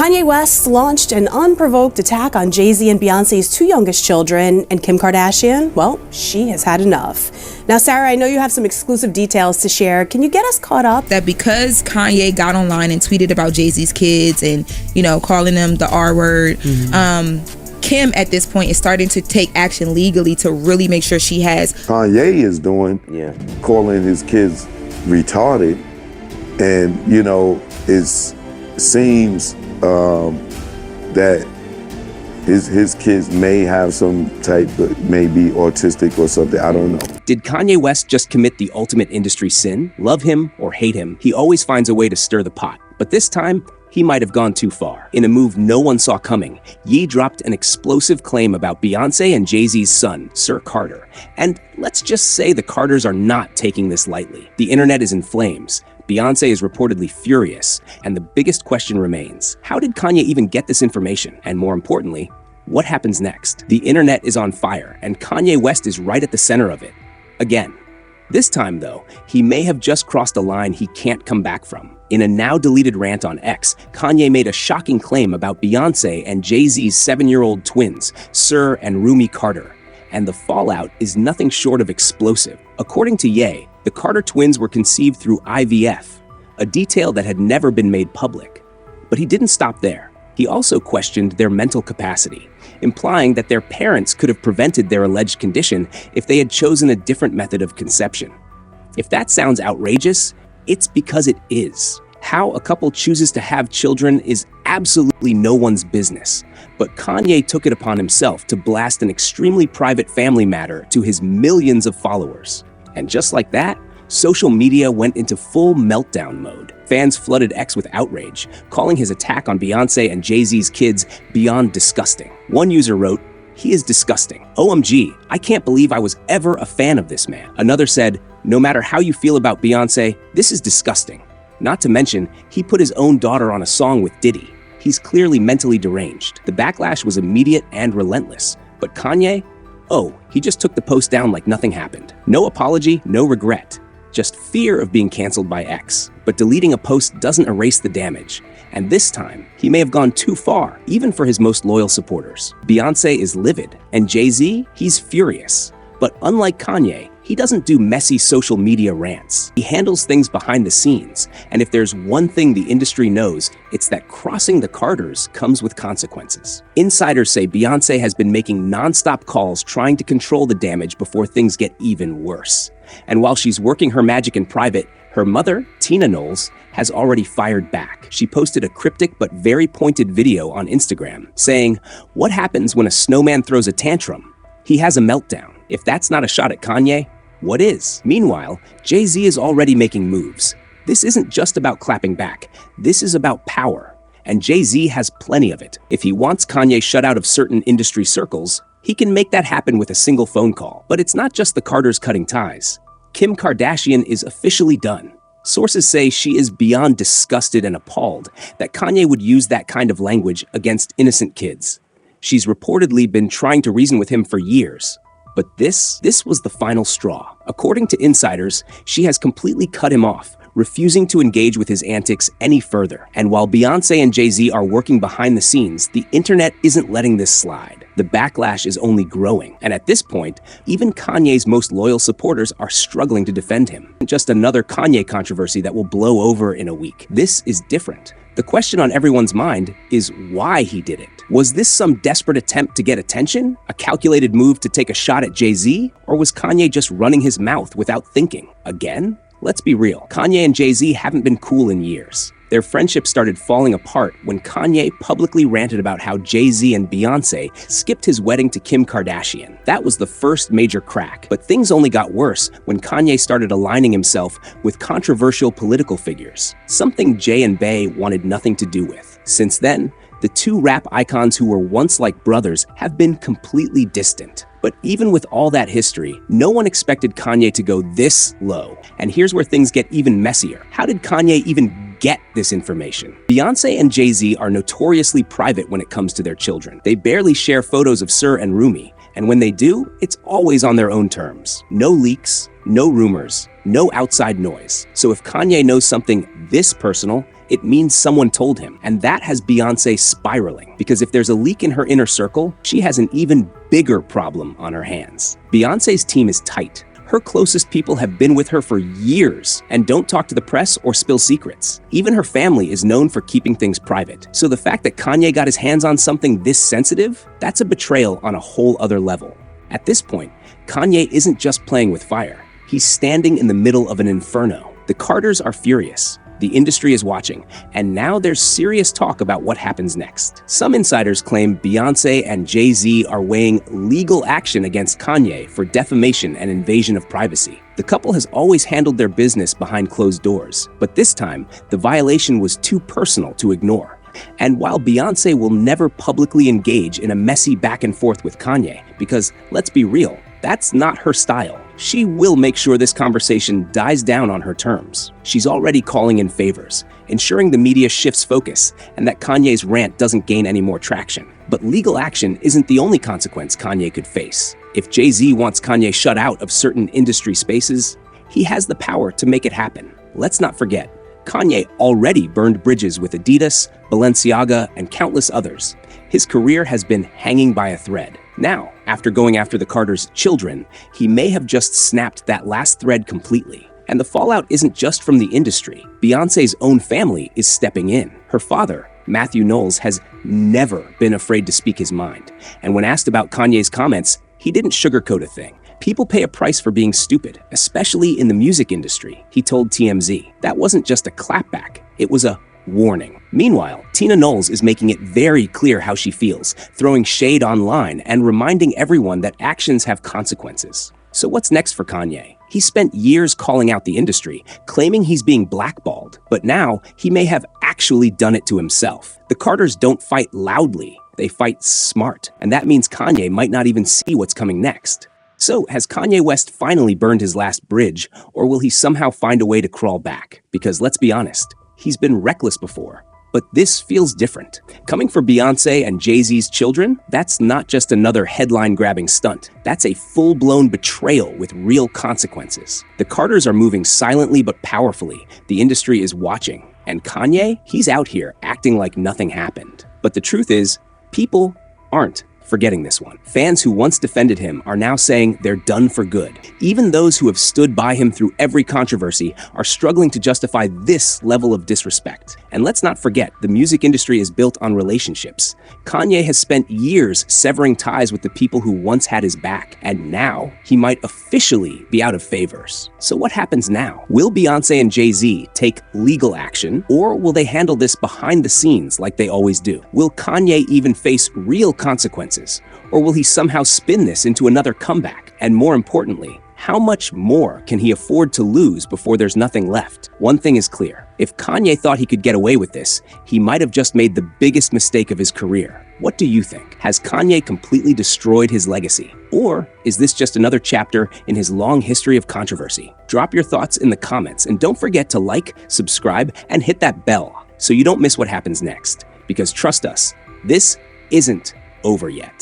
Kanye West launched an unprovoked attack on Jay-Z and Beyoncé's two youngest children, and Kim Kardashian, well, she has had enough. Now, Sarah, I know you have some exclusive details to share. Can you get us caught up? That because Kanye got online and tweeted about Jay-Z's kids and, calling them the R word, Kim at this point is starting to take action legally to really make sure she has. Kanye is doing, calling his kids retarded, and, it seems that his kids may have some type of, maybe autistic or something, I don't know. Did Kanye West just commit the ultimate industry sin? Love him or hate him, he always finds a way to stir the pot. But this time, he might have gone too far. In a move no one saw coming, Ye dropped an explosive claim about Beyoncé and Jay-Z's son, Sir Carter. And let's just say the Carters are not taking this lightly. The internet is in flames. Beyoncé is reportedly furious, and the biggest question remains, how did Kanye even get this information? And more importantly, what happens next? The internet is on fire, and Kanye West is right at the center of it. Again. This time, though, he may have just crossed a line he can't come back from. In a now-deleted rant on X, Kanye made a shocking claim about Beyoncé and Jay-Z's 7-year-old twins, Sir and Rumi Carter. And the fallout is nothing short of explosive. According to Ye, the Carter twins were conceived through IVF, a detail that had never been made public. But he didn't stop there. He also questioned their mental capacity, implying that their parents could have prevented their alleged condition if they had chosen a different method of conception. If that sounds outrageous, it's because it is. How a couple chooses to have children is absolutely no one's business. But Kanye took it upon himself to blast an extremely private family matter to his millions of followers. And just like that, social media went into full meltdown mode. Fans flooded X with outrage, calling his attack on Beyoncé and Jay-Z's kids beyond disgusting. One user wrote, "He is disgusting. OMG, I can't believe I was ever a fan of this man." Another said, "No matter how you feel about Beyoncé, this is disgusting." Not to mention, he put his own daughter on a song with Diddy. He's clearly mentally deranged. The backlash was immediate and relentless. But Kanye? Oh, he just took the post down like nothing happened. No apology, no regret. Just fear of being canceled by X. But deleting a post doesn't erase the damage. And this time, he may have gone too far, even for his most loyal supporters. Beyoncé is livid, and Jay-Z, he's furious. But unlike Kanye, he doesn't do messy social media rants. He handles things behind the scenes. And if there's one thing the industry knows, it's that crossing the Carters comes with consequences. Insiders say Beyoncé has been making nonstop calls trying to control the damage before things get even worse. And while she's working her magic in private, her mother, Tina Knowles, has already fired back. She posted a cryptic but very pointed video on Instagram, saying, "What happens when a snowman throws a tantrum? He has a meltdown. If that's not a shot at Kanye, what is?" Meanwhile, Jay-Z is already making moves. This isn't just about clapping back. This is about power. And Jay-Z has plenty of it. If he wants Kanye shut out of certain industry circles, he can make that happen with a single phone call. But it's not just the Carters cutting ties. Kim Kardashian is officially done. Sources say she is beyond disgusted and appalled that Kanye would use that kind of language against innocent kids. She's reportedly been trying to reason with him for years. But this was the final straw. According to insiders, she has completely cut him off, refusing to engage with his antics any further. And while Beyoncé and Jay-Z are working behind the scenes, the internet isn't letting this slide. The backlash is only growing. And at this point, even Kanye's most loyal supporters are struggling to defend him. Just another Kanye controversy that will blow over in a week. This is different. The question on everyone's mind is why he did it. Was this some desperate attempt to get attention? A calculated move to take a shot at Jay-Z? Or was Kanye just running his mouth without thinking? Again? Let's be real. Kanye and Jay-Z haven't been cool in years. Their friendship started falling apart when Kanye publicly ranted about how Jay-Z and Beyoncé skipped his wedding to Kim Kardashian. That was the first major crack, but things only got worse when Kanye started aligning himself with controversial political figures, something Jay and Bey wanted nothing to do with. Since then, the two rap icons who were once like brothers have been completely distant. But even with all that history, no one expected Kanye to go this low. And here's where things get even messier. How did Kanye even get this information? Beyoncé and Jay-Z are notoriously private when it comes to their children. They barely share photos of Sir and Rumi. And when they do, it's always on their own terms. No leaks, no rumors, no outside noise. So if Kanye knows something this personal it means someone told him. And that has Beyoncé spiraling, because if there's a leak in her inner circle, she has an even bigger problem on her hands. Beyoncé's team is tight. Her closest people have been with her for years and don't talk to the press or spill secrets. Even her family is known for keeping things private. So the fact that Kanye got his hands on something this sensitive, that's a betrayal on a whole other level. At this point, Kanye isn't just playing with fire. He's standing in the middle of an inferno. The Carters are furious. The industry is watching, and now there's serious talk about what happens next. Some insiders claim Beyoncé and Jay-Z are weighing legal action against Kanye for defamation and invasion of privacy. The couple has always handled their business behind closed doors, but this time, the violation was too personal to ignore. And while Beyoncé will never publicly engage in a messy back and forth with Kanye, because let's be real, that's not her style, she will make sure this conversation dies down on her terms. She's already calling in favors, ensuring the media shifts focus and that Kanye's rant doesn't gain any more traction. But legal action isn't the only consequence Kanye could face. If Jay-Z wants Kanye shut out of certain industry spaces, he has the power to make it happen. Let's not forget, Kanye already burned bridges with Adidas, Balenciaga, and countless others. His career has been hanging by a thread. Now, after going after the Carters' children, he may have just snapped that last thread completely. And the fallout isn't just from the industry. Beyoncé's own family is stepping in. Her father, Matthew Knowles, has never been afraid to speak his mind. And when asked about Kanye's comments, he didn't sugarcoat a thing. People pay a price for being stupid, especially in the music industry, he told TMZ. That wasn't just a clapback, it was a warning. Meanwhile, Tina Knowles is making it very clear how she feels, throwing shade online and reminding everyone that actions have consequences. So what's next for Kanye? He spent years calling out the industry, claiming he's being blackballed, but now he may have actually done it to himself. The Carters don't fight loudly, they fight smart, and that means Kanye might not even see what's coming next. So, has Kanye West finally burned his last bridge, or will he somehow find a way to crawl back? Because let's be honest, he's been reckless before. But this feels different. Coming for Beyoncé and Jay-Z's children, that's not just another headline-grabbing stunt. That's a full-blown betrayal with real consequences. The Carters are moving silently but powerfully. The industry is watching. And Kanye, he's out here acting like nothing happened. But the truth is, people aren't forgetting this one. Fans who once defended him are now saying they're done for good. Even those who have stood by him through every controversy are struggling to justify this level of disrespect. And let's not forget, the music industry is built on relationships. Kanye has spent years severing ties with the people who once had his back, and now he might officially be out of favors. So what happens now? Will Beyoncé and Jay-Z take legal action, or will they handle this behind the scenes like they always do? Will Kanye even face real consequences? Or will he somehow spin this into another comeback? And more importantly, how much more can he afford to lose before there's nothing left? One thing is clear. If Kanye thought he could get away with this, he might have just made the biggest mistake of his career. What do you think? Has Kanye completely destroyed his legacy? Or is this just another chapter in his long history of controversy? Drop your thoughts in the comments, and don't forget to like, subscribe, and hit that bell so you don't miss what happens next. Because trust us, this isn't over yet.